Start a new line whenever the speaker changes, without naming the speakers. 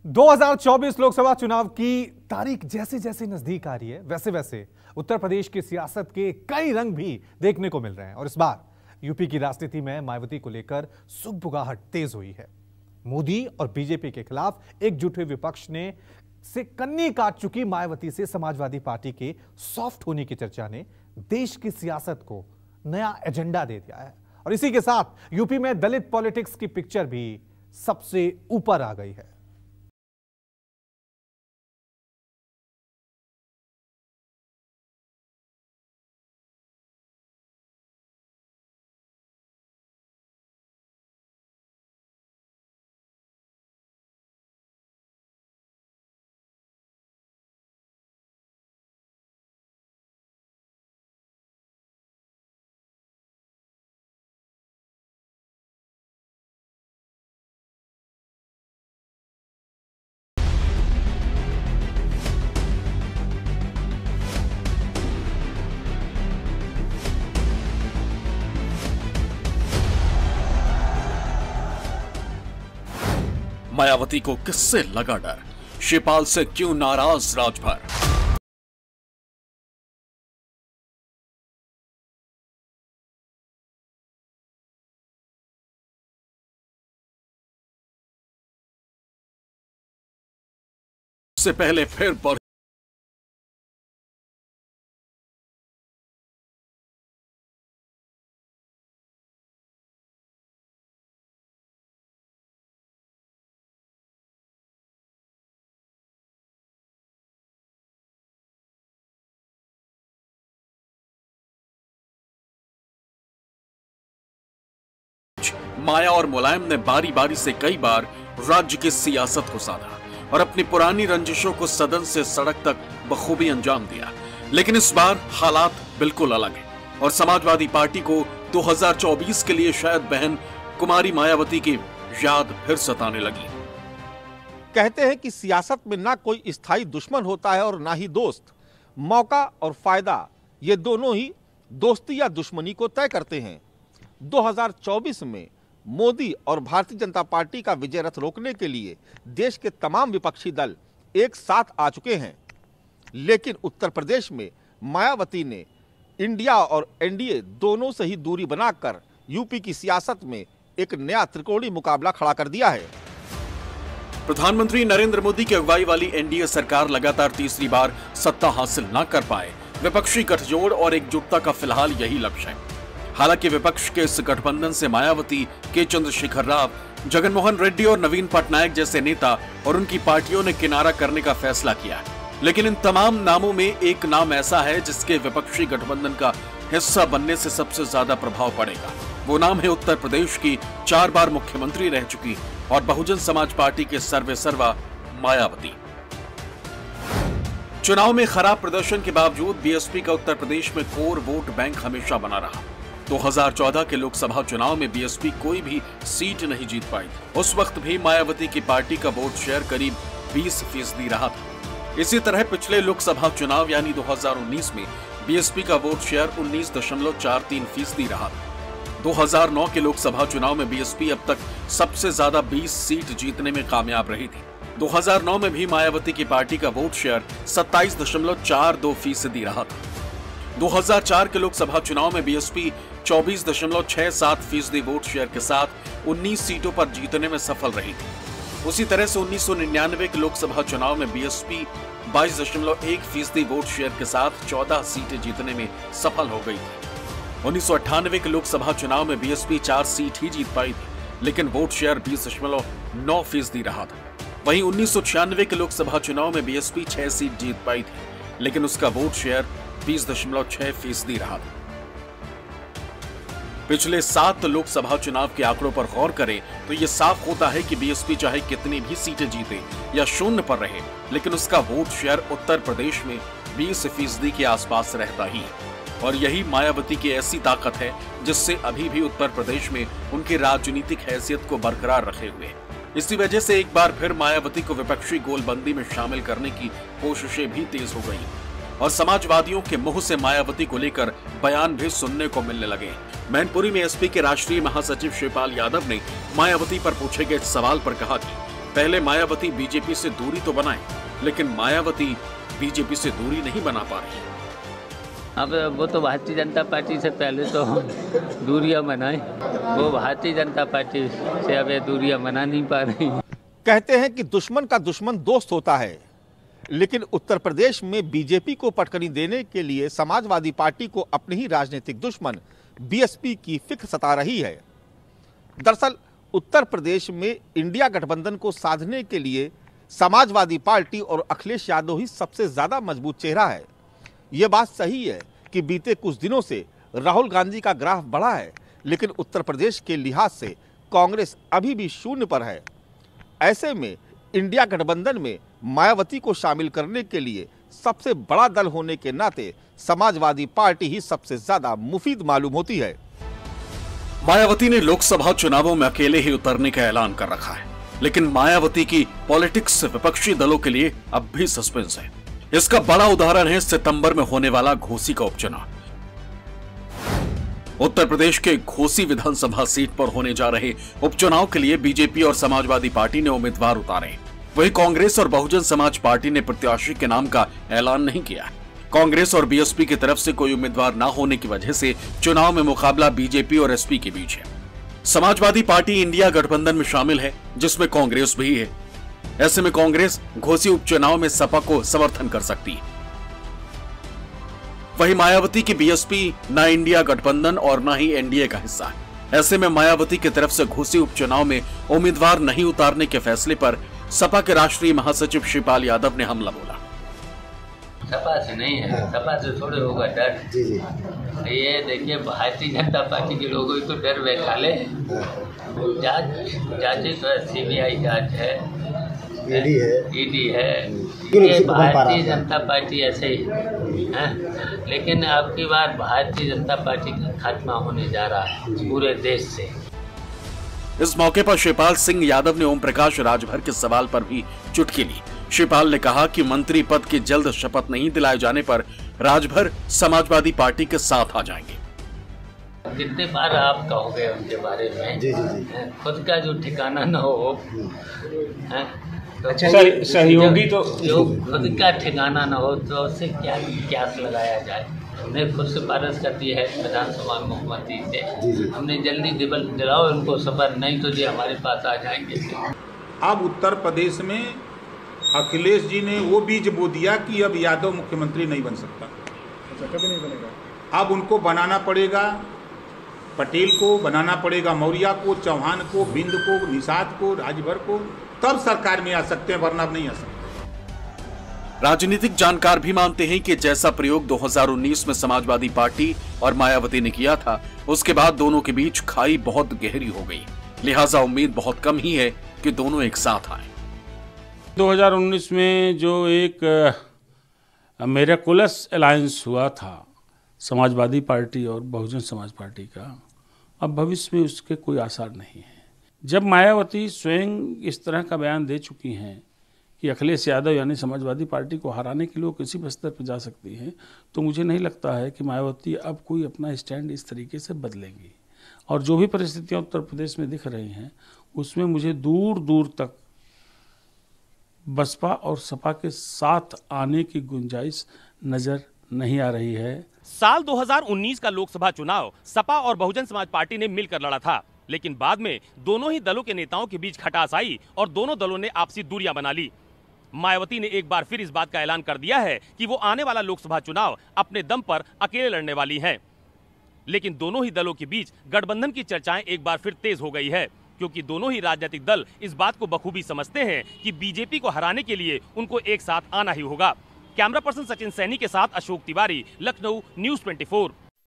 2024 लोकसभा चुनाव की तारीख जैसे जैसे नजदीक आ रही है वैसे वैसे उत्तर प्रदेश की सियासत के कई रंग भी देखने को मिल रहे हैं और इस बार यूपी की राजनीति में मायावती को लेकर सुगबुगाहट तेज हुई है। मोदी और बीजेपी के खिलाफ एकजुट हुए विपक्ष ने से कन्नी काट चुकी मायावती से समाजवादी पार्टी के सॉफ्ट होने की चर्चा ने देश की सियासत को नया एजेंडा दे दिया है और इसी के साथ यूपी में दलित पॉलिटिक्स की पिक्चर भी सबसे ऊपर आ गई है।
मायावती को किससे लगा डर? शिवपाल से क्यों नाराज राजभर? से पहले फिर बढ़ माया और मुलायम ने बारी बारी से कई बार राज्य की सियासत को साधा और अपनी पुरानी रंजिशों को सदन से सड़क तक बखूबी अंजाम दिया, लेकिन इस बार हालात बिल्कुल अलग है और समाजवादी पार्टी को 2024 के लिए शायद बहन कुमारी मायावती की याद फिर सताने लगी।
कहते हैं कि सियासत में ना कोई स्थायी दुश्मन होता है और ना ही दोस्त। मौका और फायदा ये दोनों ही दोस्ती या दुश्मनी को तय करते हैं। 2024 में मोदी और भारतीय जनता पार्टी का विजय रथ रोकने के लिए देश के तमाम विपक्षी दल एक साथ आ चुके हैं, लेकिन उत्तर प्रदेश में मायावती ने इंडिया और एनडीए दोनों से ही दूरी बनाकर यूपी की सियासत में एक नया त्रिकोणीय मुकाबला खड़ा कर दिया है।
प्रधानमंत्री नरेंद्र मोदी की अगुवाई वाली एनडीए सरकार लगातार तीसरी बार सत्ता हासिल न कर पाए। विपक्षी गठजोड़ और एकजुटता का फिलहाल यही लक्ष्य है। हालांकि विपक्ष के इस गठबंधन से मायावती, के चंद्रशेखर राव, जगनमोहन रेड्डी और नवीन पटनायक जैसे नेता और उनकी पार्टियों ने किनारा करने का फैसला किया है, लेकिन इन तमाम नामों में एक नाम ऐसा है जिसके विपक्षी गठबंधन का हिस्सा बनने से सबसे ज्यादा प्रभाव पड़ेगा। वो नाम है उत्तर प्रदेश की 4 बार मुख्यमंत्री रह चुकी और बहुजन समाज पार्टी के सर्वेसर्वा मायावती। चुनाव में खराब प्रदर्शन के बावजूद बीएसपी का उत्तर प्रदेश में कोर वोट बैंक हमेशा बना रहा। 2014 के लोकसभा चुनाव में बीएसपी कोई भी सीट नहीं जीत पाई। उस वक्त भी मायावती की पार्टी का वोट शेयर करीब 20% रहा था। इसी तरह पिछले लोकसभा चुनाव यानी 2019 में बीएसपी का वोट शेयर 19.43% रहा था। 2009 के लोकसभा चुनाव में बीएसपी अब तक सबसे ज्यादा 20 सीट जीतने में कामयाब रही थी। 2009 में भी मायावती की पार्टी का वोट शेयर 27.42% रहा था। 2004 के लोकसभा चुनाव में बीएसपी 24.67% वोट शेयर के साथ 19 सीटों पर जीतने में सफल रही थी। उसी तरह से 1999 के लोकसभा चुनाव में बीएसपी 22.1% वोट शेयर के साथ 14 सीटें जीतने में सफल हो गई थी। 1998 के लोकसभा चुनाव में बीएसपी 4 सीट ही जीत पाई थी, लेकिन वोट शेयर 20.9% रहा था। वहीं 1996 के लोकसभा चुनाव में बीएसपी 6 सीट जीत पाई थी, लेकिन उसका वोट शेयर 20.6% रहा था। पिछले 7 लोकसभा चुनाव के आंकड़ों पर गौर करें तो यह साफ होता है कि बीएसपी चाहे कितनी भी सीटें जीते या शून्य पर रहे, लेकिन उसका वोट शेयर उत्तर प्रदेश में 20% के आसपास रहता ही है। और यही मायावती की ऐसी ताकत है जिससे अभी भी उत्तर प्रदेश में उनकी राजनीतिक हैसियत को बरकरार रखे हुए है। इसी वजह से एक बार फिर मायावती को विपक्षी गोलबंदी में शामिल करने की कोशिशें भी तेज हो गई और समाजवादियों के मुंह से मायावती को लेकर बयान भी सुनने को मिलने लगे। मैनपुरी में एसपी के राष्ट्रीय महासचिव शिवपाल यादव ने मायावती पर पूछे गए सवाल पर कहा कि पहले मायावती बीजेपी से दूरी तो बनाए, लेकिन मायावती बीजेपी से दूरी नहीं बना पा रही।
अब वो तो भारतीय जनता पार्टी से पहले तो दूरियां बनाए, वो भारतीय जनता पार्टी से अब ये दूरियां बना नहीं पा रही।
कहते हैं कि दुश्मन का दुश्मन दोस्त होता है, लेकिन उत्तर प्रदेश में बीजेपी को पटकनी देने के लिए समाजवादी पार्टी को अपने ही राजनीतिक दुश्मन बीएसपी की फिक्र सता रही है। दरअसल उत्तर प्रदेश में इंडिया गठबंधन को साधने के लिए समाजवादी पार्टी और अखिलेश यादव ही सबसे ज्यादा मजबूत चेहरा है। यह बात सही है कि बीते कुछ दिनों से राहुल गांधी का ग्राफ बढ़ा है, लेकिन उत्तर प्रदेश के लिहाज से कांग्रेस अभी भी शून्य पर है। ऐसे में इंडिया गठबंधन में मायावती को शामिल करने के लिए सबसे बड़ा दल होने के नाते समाजवादी पार्टी ही सबसे ज्यादा मुफीद मालूम होती है।
मायावती ने लोकसभा चुनावों में अकेले ही उतरने का ऐलान कर रखा है, लेकिन मायावती की पॉलिटिक्स विपक्षी दलों के लिए अब भी सस्पेंस है। इसका बड़ा उदाहरण है सितंबर में होने वाला घोसी का उपचुनाव। उत्तर प्रदेश के घोसी विधानसभा सीट पर होने जा रहे उपचुनाव के लिए बीजेपी और समाजवादी पार्टी ने उम्मीदवार उतारे। वहीं कांग्रेस और बहुजन समाज पार्टी ने प्रत्याशी के नाम का ऐलान नहीं किया। कांग्रेस और बीएसपी की तरफ से कोई उम्मीदवार न होने की वजह से चुनाव में मुकाबला बीजेपी और एसपी के बीच है। समाजवादी पार्टी इंडिया गठबंधन में शामिल है, जिसमें कांग्रेस भी है। ऐसे में कांग्रेस घोसी उपचुनाव में सपा को समर्थन कर सकती है। वहीं मायावती की बीएसपी न इंडिया गठबंधन और न ही एनडीए का हिस्सा है। ऐसे में मायावती की तरफ से घोसी उपचुनाव में उम्मीदवार नहीं उतारने के फैसले पर सपा के राष्ट्रीय महासचिव शिवपाल यादव ने हमला बोला।
सपा से नहीं है, सपा से थोड़े होगा डर।
जी जी।
ये देखिए भारतीय जनता पार्टी के लोगों को डर बैठा ले। जांच तो सीबीआई जांच है, ईडी है। ये भारतीय जनता पार्टी ऐसे ही है, लेकिन अब की बार भारतीय जनता पार्टी का खात्मा होने जा रहा है पूरे देश से।
इस मौके पर शिवपाल सिंह यादव ने ओम प्रकाश राजभर के सवाल पर भी चुटकी ली। शिवपाल ने कहा कि मंत्री पद की जल्द शपथ नहीं दिलाए जाने पर राजभर समाजवादी पार्टी के साथ आ जाएंगे।
कितने बार आप कहोगे उनके बारे में?
जी जी जी।
खुद का जो ठिकाना न हो,
अच्छा
सहयोगी तो जो खुद का ठिकाना न हो तो उससे क्या क्यास लगाया जाए। हमने खुद सिफारिश कर दी है विधानसभा में मुख्यमंत्री से, हमने जल्दी दिलाओ उनको सफर, नहीं तो ये हमारे पास आ जाएंगे।
अब उत्तर प्रदेश में अखिलेश जी ने वो बीज बो दिया कि अब यादव मुख्यमंत्री नहीं बन सकता।
अच्छा, कभी नहीं बनेगा।
अब उनको बनाना पड़ेगा, पटेल को बनाना पड़ेगा, मौर्य को, चौहान को, बिंद को, निषाद को, राजभर को, तब सरकार में आ सकते हैं, वरना नहीं आ सकते।
राजनीतिक जानकार भी मानते हैं कि जैसा प्रयोग 2019 में समाजवादी पार्टी और मायावती ने किया था, उसके बाद दोनों के बीच खाई बहुत गहरी हो गई। लिहाजा उम्मीद बहुत कम ही है कि दोनों एक साथ आए।
2019 में जो एक मेरेकुलस अलायंस हुआ था समाजवादी पार्टी और बहुजन समाज पार्टी का, अब भविष्य में उसके कोई आसार नहीं है। जब मायावती स्वयं इस तरह का बयान दे चुकी हैं कि अखिलेश यादव यानी समाजवादी पार्टी को हराने के लिए किसी भी स्तर पर जा सकती हैं, तो मुझे नहीं लगता है कि मायावती अब कोई अपना स्टैंड इस तरीके से बदलेंगी। और जो भी परिस्थितियां उत्तर प्रदेश में दिख रही हैं, उसमें मुझे दूर दूर तक बसपा और सपा के साथ आने की गुंजाइश नजर नहीं आ रही है।
साल 2019 का लोकसभा चुनाव सपा और बहुजन समाज पार्टी ने मिलकर लड़ा था, लेकिन बाद में दोनों ही दलों के नेताओं के बीच खटास आई और दोनों दलों ने आपसी दूरियां बना ली। मायावती ने एक बार फिर इस बात का ऐलान कर दिया है कि वो आने वाला लोकसभा चुनाव अपने दम पर अकेले लड़ने वाली हैं। लेकिन दोनों ही दलों के बीच गठबंधन की चर्चाएं एक बार फिर तेज हो गई है, क्योंकि दोनों ही राजनीतिक दल इस बात को बखूबी समझते हैं कि बीजेपी को हराने के लिए उनको एक साथ आना ही होगा। कैमरा पर्सन सचिन सैनी के साथ अशोक तिवारी, लखनऊ, न्यूज़ 24।